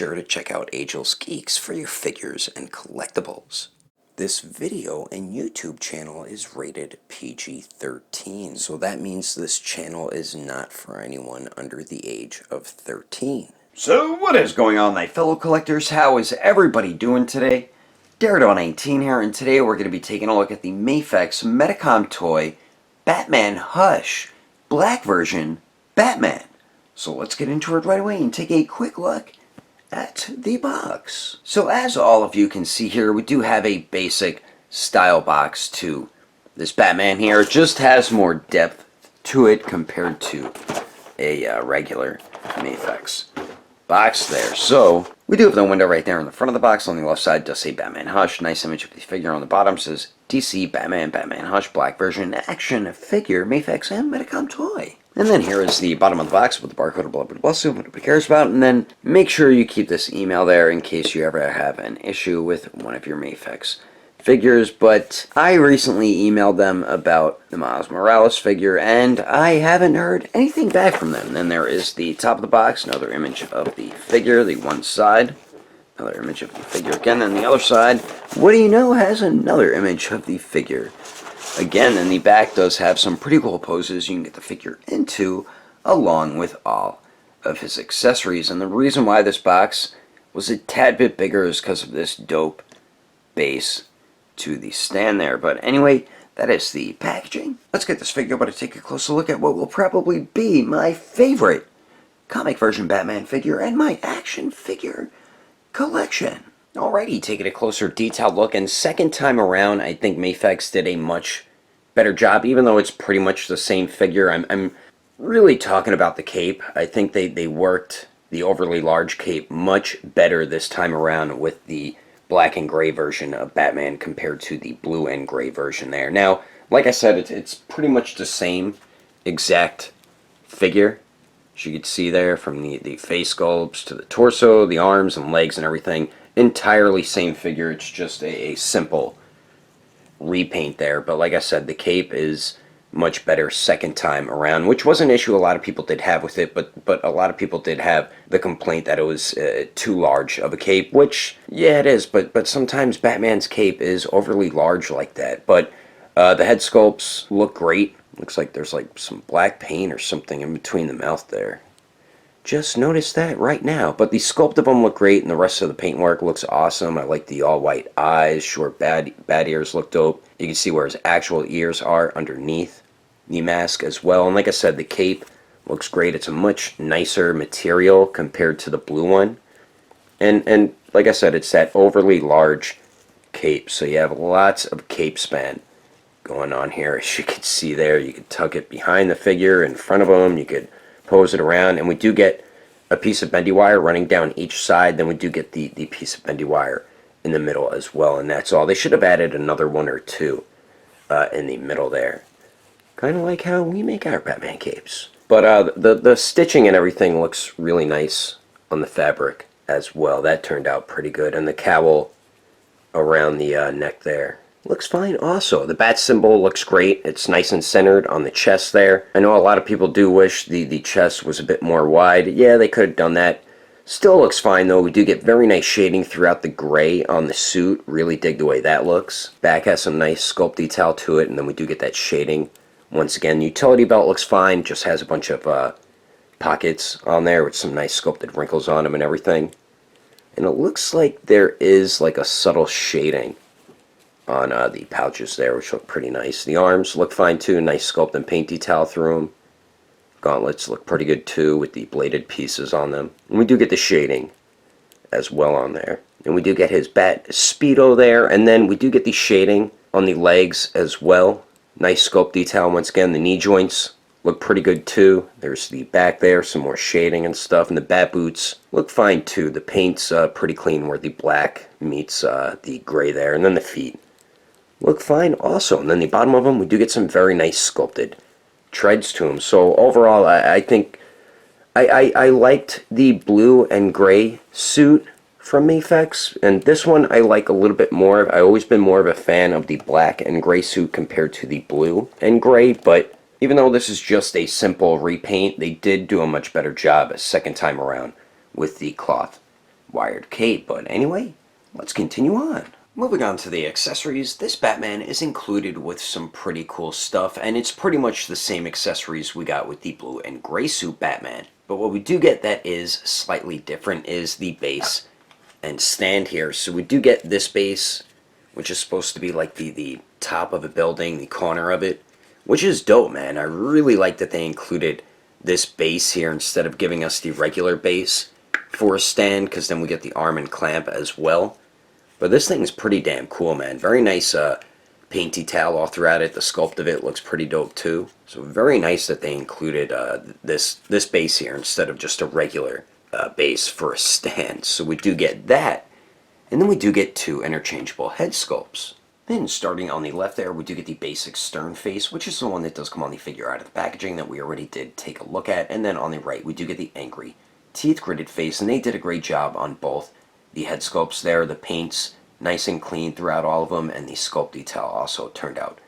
sure to check out Agelessgeeks for your figures and collectibles. This video and YouTube channel is rated PG-13, so that means this channel is not for anyone under the age of 13. So what is going on, my fellow collectors? How is everybody doing today? Daredevil19 here, and today we're going to be taking a look at the Mafex Medicom toy Batman Hush Black version Batman. So let's get into it right away and take a quick look at the box. So as all of you can see here, we do have a basic style box to this Batman here. It just has more depth to it compared to a regular Mafex box there. So we do have the window right there in the front of the box. On the left side does say Batman Hush. Nice image of the figure. On the bottom says DC Batman Hush Black version action figure Mafex and Medicom toy. And then here is the bottom of the box with the barcode of blood bless you, what nobody cares about. And then make sure you keep this email there in case you ever have an issue with one of your Mafex figures. But I recently emailed them about the Miles Morales figure, and I haven't heard anything back from them. Then there is the top of the box, another image of the figure, the one side. Another image of the figure again, and the other side, what do you know, has another image of the figure. Again, and the back does have some pretty cool poses you can get the figure into, along with all of his accessories. And the reason why this box was a tad bit bigger is because of this dope base to the stand there. But anyway, that is the packaging. Let's get this figure, but to take a closer look at what will probably be my favorite comic version Batman figure and my action figure collection. Alrighty, taking a closer detailed look, and second time around, I think Mafex did a much better job, even though it's pretty much the same figure. I'm really talking about the cape. I think they worked the overly large cape much better this time around with the black and gray version of Batman compared to the blue and gray version there. Now, like I said, it's pretty much the same exact figure. As you can see there, from the face sculpts to the torso, the arms and legs and everything, entirely same figure. It's just a simple repaint there. But like I said, the cape is much better second time around, which was an issue a lot of people did have with it, but a lot of people did have the complaint that it was too large of a cape, which, yeah, it is, but sometimes Batman's cape is overly large like that. But the head sculpts look great. Looks like there's like some black paint or something in between the mouth there. Just noticed that right now. But the sculpt of them look great, and the rest of the paintwork looks awesome. I like the all-white eyes, short bad ears look dope. You can see where his actual ears are underneath the mask as well. And like I said, the cape looks great. It's a much nicer material compared to the blue one. And like I said, it's that overly large cape, so you have lots of cape span going on here. As you can see there, you could tuck it behind the figure, in front of him, you could pose it around, and we do get a piece of bendy wire running down each side. Then we do get the piece of bendy wire in the middle as well, and that's all. They should have added another one or two in the middle there, kind of like how we make our Batman capes. But the stitching and everything looks really nice on the fabric as well. That turned out pretty good, and the cowl around the neck there looks fine also. The bat symbol looks great. It's nice and centered on the chest there. I know a lot of people do wish the chest was a bit more wide. Yeah, they could have done that. Still looks fine though. We do get very nice shading throughout the gray on the suit. Really dig the way that looks. Back has some nice sculpt detail to it, and then we do get that shading. Once again, utility belt looks fine. Just has a bunch of pockets on there with some nice sculpted wrinkles on them and everything. And it looks like there is like a subtle shading on the pouches there, which look pretty nice. The arms look fine too. Nice sculpt and paint detail through them. Gauntlets look pretty good too with the bladed pieces on them. And we do get the shading as well on there. And we do get his bat speedo there. And then we do get the shading on the legs as well. Nice sculpt detail. Once again, the knee joints look pretty good too. There's the back there, some more shading and stuff. And the bat boots look fine too. The paint's pretty clean where the black meets the gray there. And then the feet look fine also. And then the bottom of them, we do get some very nice sculpted treads to them. So overall, I think I liked the blue and gray suit from Mafex, and this one I like a little bit more. I've always been more of a fan of the black and gray suit compared to the blue and gray, but even though this is just a simple repaint, they did do a much better job a second time around with the cloth wired cape. But anyway, let's continue on. Moving on to the accessories, this Batman is included with some pretty cool stuff, and it's pretty much the same accessories we got with the blue and gray suit Batman. But what we do get that is slightly different is the base and stand here. So we do get this base, which is supposed to be like the top of a building, the corner of it, which is dope, man. I really like that they included this base here instead of giving us the regular base for a stand, because then we get the arm and clamp as well. But this thing is pretty damn cool, man. Very nice paint detail all throughout it. The sculpt of it looks pretty dope too. So very nice that they included this base here instead of just a regular base for a stand. So we do get that. And then we do get 2 interchangeable head sculpts. Then starting on the left there, we do get the basic stern face, which is the one that does come on the figure out of the packaging that we already did take a look at. And then on the right, we do get the angry teeth gritted face, and they did a great job on both the head sculpts there. The paint's nice and clean throughout all of them, and the sculpt detail also turned out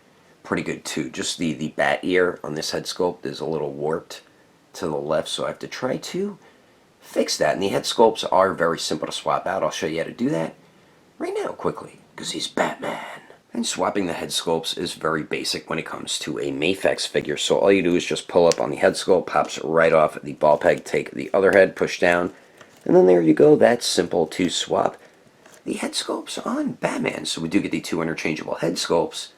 pretty good too. Just the bat ear on this head sculpt is a little warped to the left, so I have to try to fix that. And the head sculpts are very simple to swap out. I'll show you how to do that right now quickly, because he's Batman. And swapping the head sculpts is very basic when it comes to a Mafex figure. So all you do is just pull up on the head sculpt, pops right off the ball peg, take the other head, push down, and then there you go. That's simple to swap the head sculpts on Batman. So we do get the 2 interchangeable head sculpts,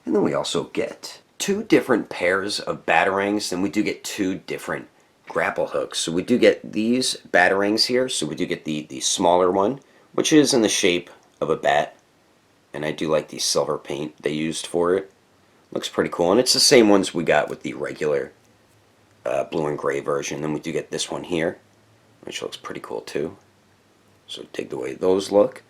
and then we also get 2 different pairs of batarangs, and we do get 2 different grapple hooks. So we do get these batarangs here. So we do get the smaller one, which is in the shape of a bat, and I do like the silver paint they used for it. Looks pretty cool, and it's the same ones we got with the regular blue and gray version. Then we do get this one here, which looks pretty cool too. So dig the way those look.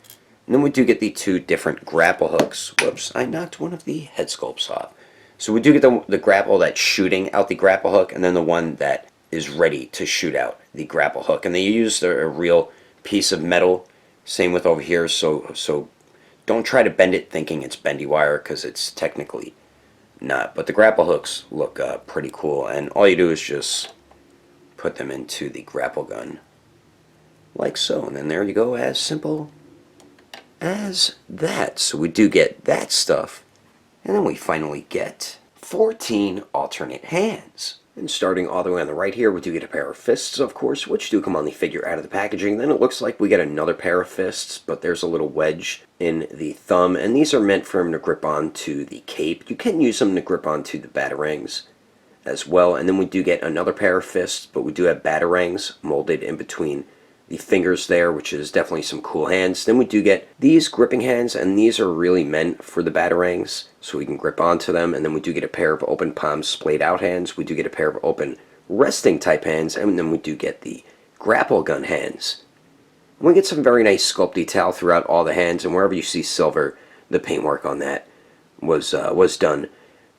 And then we do get the 2 different grapple hooks. Whoops, I knocked one of the head sculpts off. So we do get the grapple that's shooting out the grapple hook, and then the one that is ready to shoot out the grapple hook. And they used a real piece of metal. Same with over here, so don't try to bend it thinking it's bendy wire, because it's technically not. But the grapple hooks look pretty cool, and all you do is just put them into the grapple gun like so, and then there you go, as simple as that. So we do get that stuff, and then we finally get 14 alternate hands. And starting all the way on the right here, we do get a pair of fists, of course, which do come on the figure out of the packaging. Then it looks like we get another pair of fists, but there's a little wedge in the thumb, and these are meant for him to grip onto the cape. You can use them to grip onto the batarangs as well. And then we do get another pair of fists, but we do have batarangs molded in between the fingers there, which is definitely some cool hands. Then we do get these gripping hands, and these are really meant for the batarangs, so we can grip onto them. And then we do get a pair of open palm splayed out hands. We do get a pair of open resting type hands, and then we do get the grapple gun hands. And we get some very nice sculpt detail throughout all the hands, and wherever you see silver, the paintwork on that was done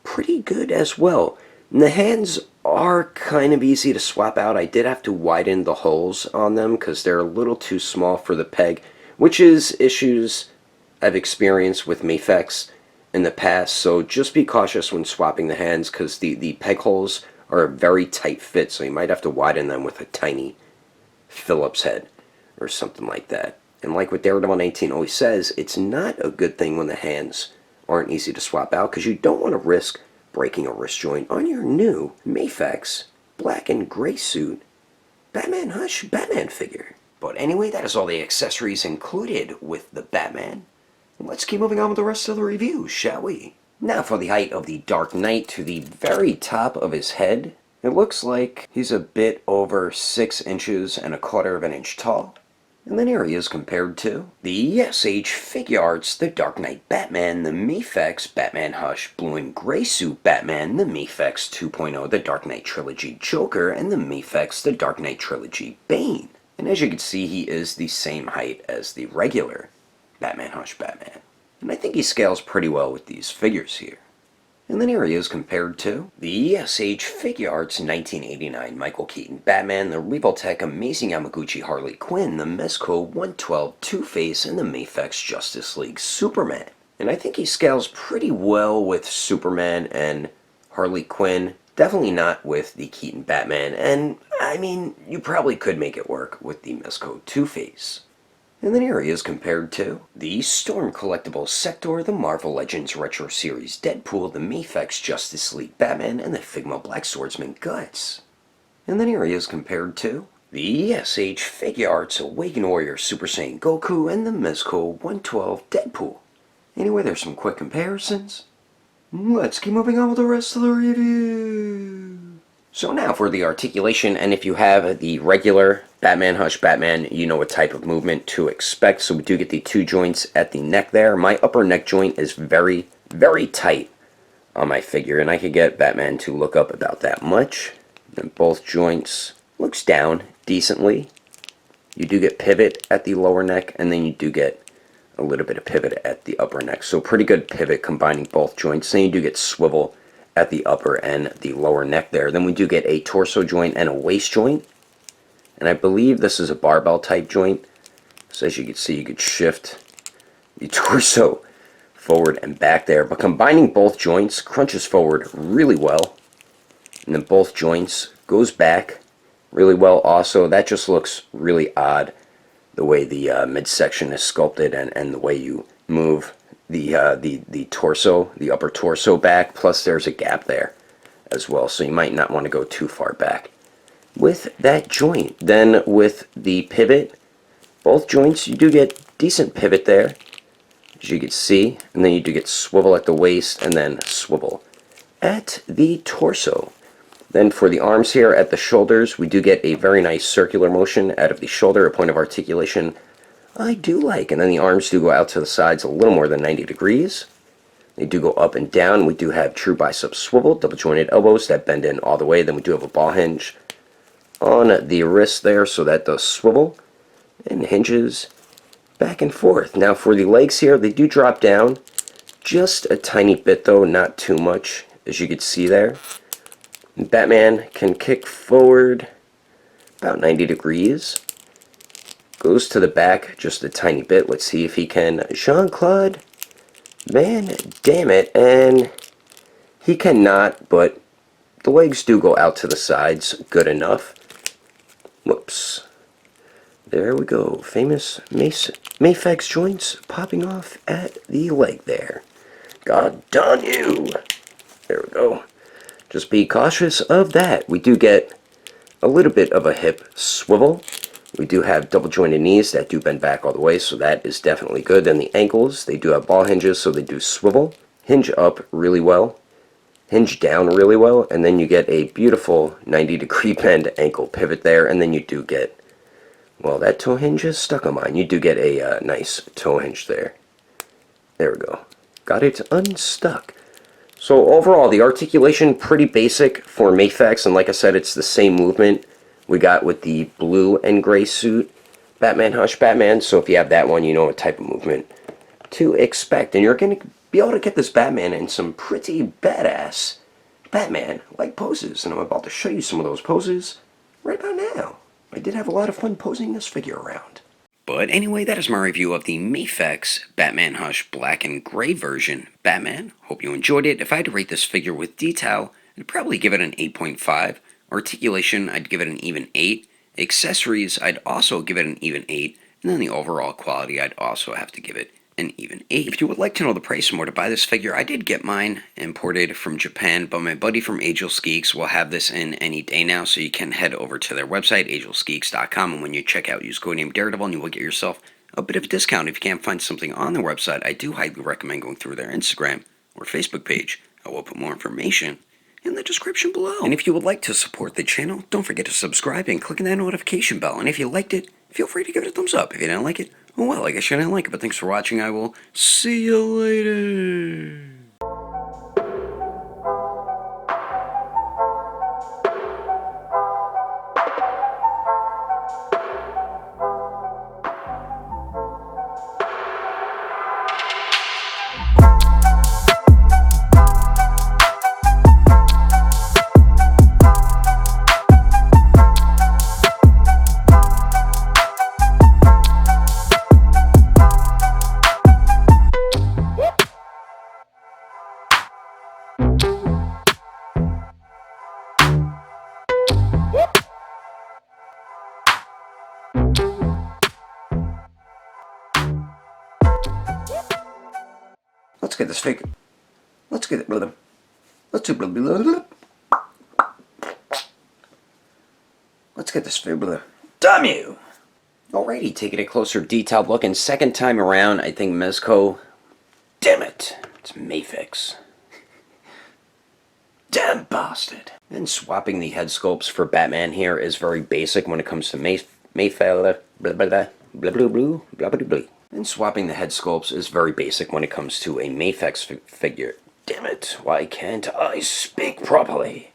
pretty good as well. And the hands are kind of easy to swap out. I did have to widen the holes on them because they're a little too small for the peg, which is issues I've experienced with Mafex in the past. So just be cautious when swapping the hands, because the peg holes are a very tight fit, so you might have to widen them with a tiny Phillips head or something like that. And like what Daredevil 19 always says, it's not a good thing when the hands aren't easy to swap out, because you don't want to risk breaking a wrist joint on your new Mafex black and gray suit Batman Hush Batman figure. But anyway, that is all the accessories included with the Batman. Let's keep moving on with the rest of the review, shall we? Now for the height of the Dark Knight to the very top of his head. It looks like he's a bit over 6 inches and a quarter of an inch tall. And then here he is compared to the SH Figure Arts, the Dark Knight Batman, the Mafex Batman Hush Blue and Gray Suit Batman, the Mafex 2.0 The Dark Knight Trilogy Joker, and the Mafex The Dark Knight Trilogy Bane. And as you can see, he is the same height as the regular Batman Hush Batman. And I think he scales pretty well with these figures here. And then here he is compared to the SH Figure Arts 1989 Michael Keaton Batman, the Revoltech Amazing Yamaguchi Harley Quinn, the Mezco 112 Two-Face, and the Mafex Justice League Superman. And I think he scales pretty well with Superman and Harley Quinn. Definitely not with the Keaton Batman, and I mean, you probably could make it work with the Mezco Two-Face. And then here he is compared to the Storm Collectibles Sector, the Marvel Legends Retro Series Deadpool, the Mafex Justice League Batman, and the Figma Black Swordsman Guts. And then here he is compared to the SH Figure Arts Awakened Warrior Super Saiyan Goku and the Mezco 112 Deadpool. Anyway, there's some quick comparisons. Let's keep moving on with the rest of the review. So now for the articulation, and if you have the regular Batman Hush Batman, you know what type of movement to expect. So we do get the two joints at the neck there. My upper neck joint is very, very tight on my figure, and I could get Batman to look up about that much. And both joints looks down decently. You do get pivot at the lower neck, and then you do get a little bit of pivot at the upper neck. So pretty good pivot combining both joints. Then you do get swivel at the upper and the lower neck there. Then we do get a torso joint and a waist joint. And I believe this is a barbell type joint. So as you can see, you could shift the torso forward and back there. But combining both joints crunches forward really well. And then both joints goes back really well also. That just looks really odd, the way the midsection is sculpted and the way you move the torso, the upper torso back, plus there's a gap there as well, so you might not want to go too far back with that joint. Then with the pivot, both joints, you do get decent pivot there, as you can see, and then you do get swivel at the waist and then swivel at the torso. Then for the arms here at the shoulders, we do get a very nice circular motion out of the shoulder, a point of articulation I do like. And then the arms do go out to the sides a little more than 90 degrees. They do go up and down. We do have true bicep swivel, double jointed elbows that bend in all the way. Then we do have a ball hinge on the wrist there, so that does swivel and hinges back and forth. Now for the legs here, they do drop down just a tiny bit though, not too much, as you can see there. Batman can kick forward about 90 degrees. Goes to the back just a tiny bit. Let's see if he can. Jean-Claude Van Damme it. And he cannot, but the legs do go out to the sides good enough. Whoops. There we go. Famous Mafex joints popping off at the leg there. God darn you. There we go. Just be cautious of that. We do get a little bit of a hip swivel. We do have double jointed knees that do bend back all the way, so that is definitely good. Then the ankles, they do have ball hinges, so they do swivel. Hinge up really well. Hinge down really well. And then you get a beautiful 90-degree bend ankle pivot there. And then you do get, well, that toe hinge is stuck on mine. You do get a nice toe hinge there. There we go. Got it unstuck. So overall, the articulation pretty basic for Mafex, and like I said, it's the same movement we got with the blue and gray suit Batman Hush Batman. So if you have that one, you know what type of movement to expect, and you're going to be able to get this Batman in some pretty badass Batman-like poses, and I'm about to show you some of those poses right about now. I did have a lot of fun posing this figure around. But anyway, that is my review of the Mafex Batman Hush Black and Gray version Batman. Hope you enjoyed it. If I had to rate this figure with detail, I'd probably give it an 8.5. Articulation, I'd give it an even 8. Accessories, I'd also give it an even 8. And then the overall quality, I'd also have to give it an even 8. If you would like to know the price and more to buy this figure, I did get mine imported from Japan, but my buddy from Agelessgeeks will have this in any day now, so you can head over to their website, Agelessgeeks.com, and when you check out, use code name Daredevil, and you will get yourself a bit of a discount. If you can't find something on their website, I do highly recommend going through their Instagram or Facebook page. I will put more information in the description below. And if you would like to support the channel, don't forget to subscribe and click on that notification bell. And if you liked it, feel free to give it a thumbs up. If you didn't like it, oh well, I guess you didn't like it. But thanks for watching. I will see you later. Let's get this figure. Let's get it. Let's do. Let's get this figure. Damn you! Alrighty, taking a closer detailed look, and second time around, I think Mezco. Damn it! It's Mafex. Damn bastard! And swapping the head sculpts for Batman here is very basic when it comes to Mayfella. Blah blah blah blah blah blah blah blah blah. And swapping the head sculpts is very basic when it comes to a Mafex figure. Damn it! Why can't I speak properly?